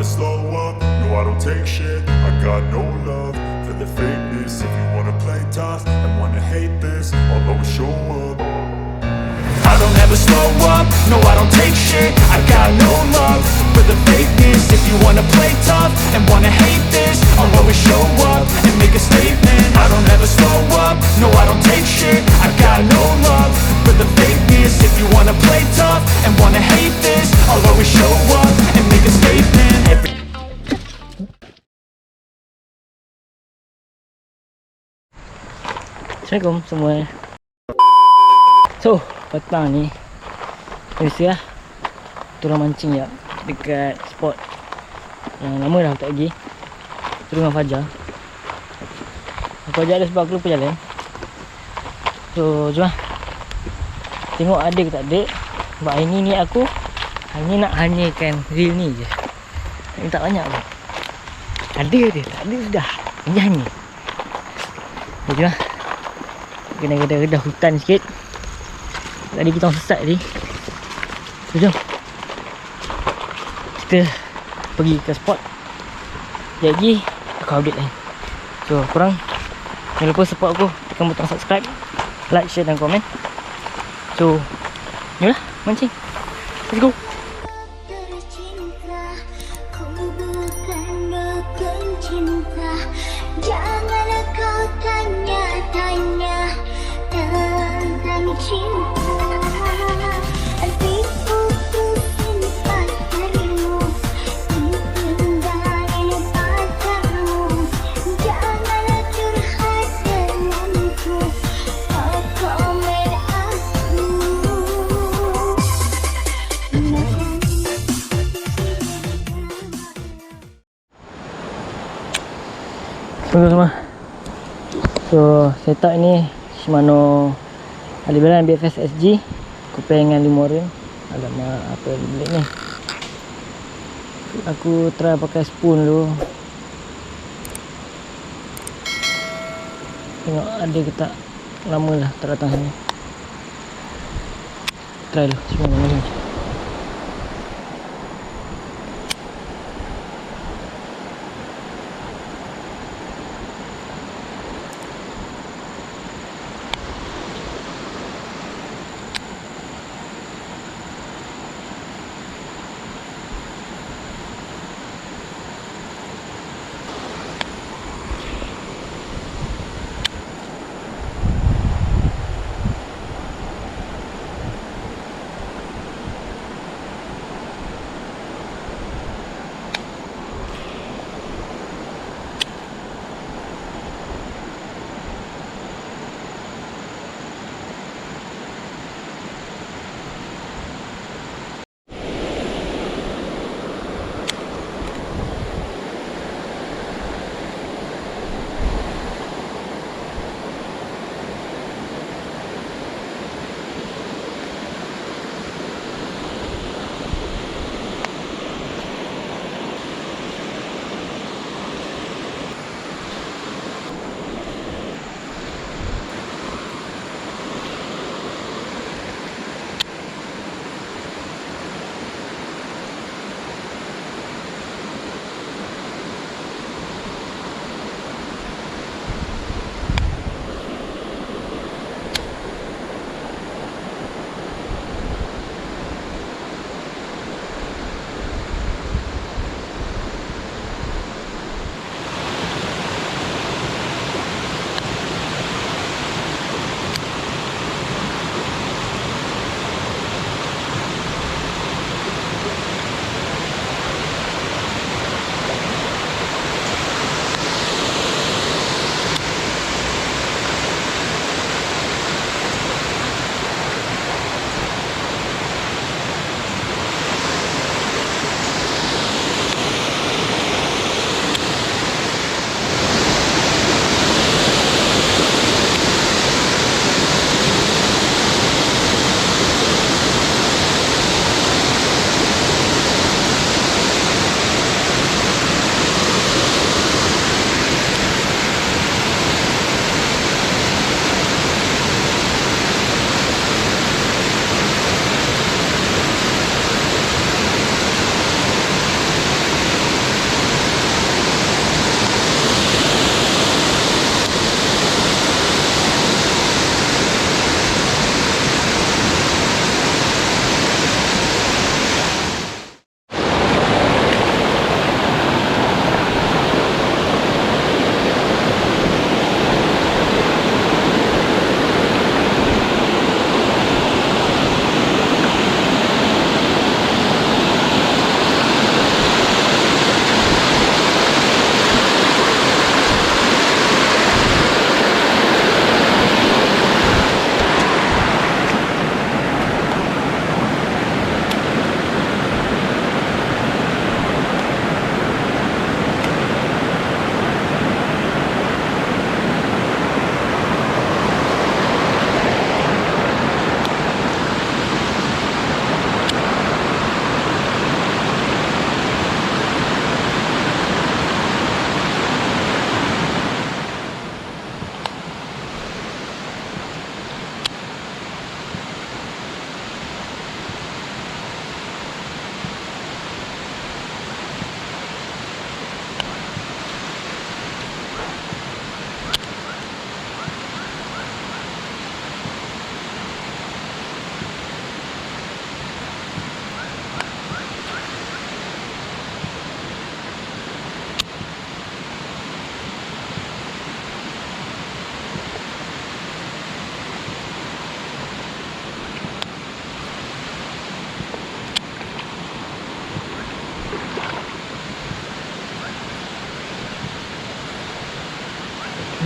slow up, no I don't take shit. I got no love for the fakeness. If you wanna play tough and wanna hate this, I'll always show up. I don't ever slow up, no I don't take shit. I got no love for the fakeness. If you wanna play tough and wanna hate this, I'll always show up and make a statement. I don't ever slow up, no I don't take shit. I got no love for the fakeness. If you wanna play tough and wanna hate this, I'll always show up and make a statement. Assalamualaikum semua. So, petang ni biasa lah turun mancing je dekat spot yang lama dah tak pergi. Turun dengan Fajar. Fajar ada sebab aku lupa jalan. So, jom lah tengok ada ke tak ada. Sebab hari ni aku hanya nak hanyakan reel ni je. Ini tak banyak pun. Ada dia, tak ada sudah. Ini hanya. Jom lah. Kena redah hutan sikit. Tadi kita orang sesat tadi. So, jom kita pergi ke spot. Sekejap lagi aku update lain. So korang jangan lupa support aku, tekan butang subscribe, like, share dan komen. So jom lah mancing. Let's go. Janganlah kau tanya-tanya tentang cinta. Hatiku simpan darimu, tinggalin pacarmu. Janganlah curhat denganku, kau komen aku. Semua. So setup ni Shimano Alibran BFS SG, kuping dengan 5 rim. Alamak, apa yang beli ni. Aku try pakai spoon dulu. Tengok ada ke tak. Lama lah tak datang sini. Try dulu spoon ni.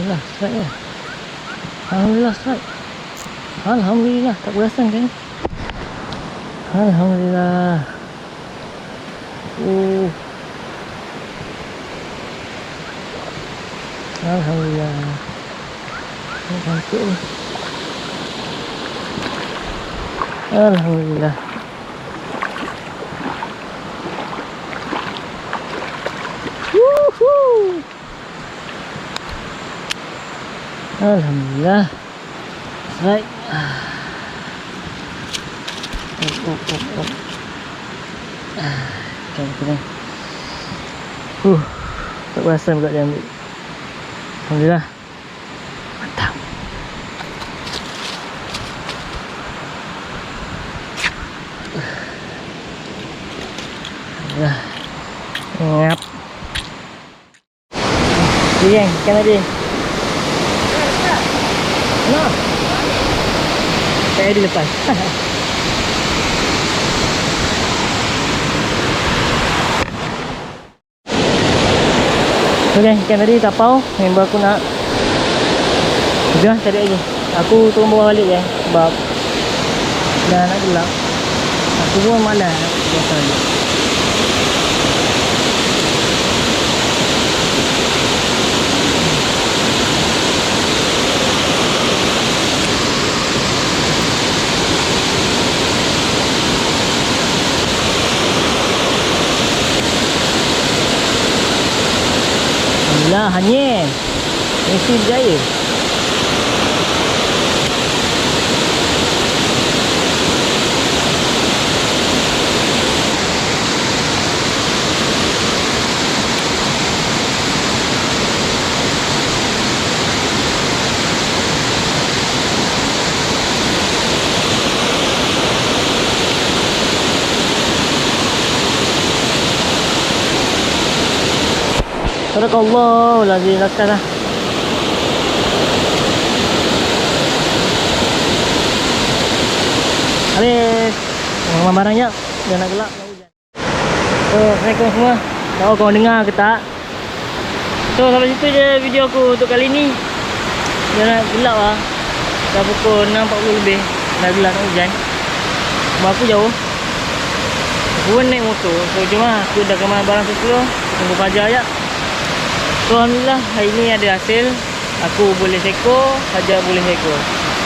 Alhamdulillah, strike ya. Alhamdulillah, strike. Alhamdulillah, tak perasan kan? Alhamdulillah. Alhamdulillah. Ini cantik ni. Alhamdulillah. Woohoo. Alhamdulillah. Right. Oh. Kena. Tak perasan pula dia ambil. Alhamdulillah. Mantap. Alhamdulillah. Ngap. Dia ikan tadi. Nah. Saya dilepas. Okay, ikan tadi tapau. Member aku nak dah cari lagi. Aku turun bawah balik je sebab dah nak gelap. Aku pun malas nak biasa balik. Alhamdulillah, hanyir. Mesti berjaya. Sadaqallahu lazim laksana. Habis memang barangnya dah nak gelap nak hujan. So, assalamualaikum semua. Tak tahu korang dengar ke tak. So, sampai situ je video aku untuk kali ni. Dah nak gelap lah. Dah pukul 6.40 lebih. Dah gelap nak hujan. Rumah aku jauh. Aku pun naik motor. So, jom lah. Aku dah kemas barang sesuatu. Tunggu fajar je. So, alhamdulillah hari ni ada hasil. Aku boleh seko, Fajar boleh seko.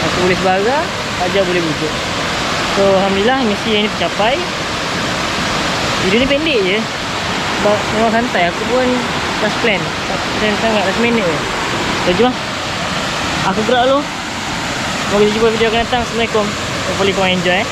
Aku boleh sebarah, Fajar boleh bujuk. So, alhamdulillah misi yang ni tercapai. Video ni pendek je sebab memang santai. Aku pun last plan. Tak plan sangat, last minute je. So, jom lah. Aku gerak dulu. Semoga kita jumpa video akan datang. Assalamualaikum. Hopefully korang enjoy.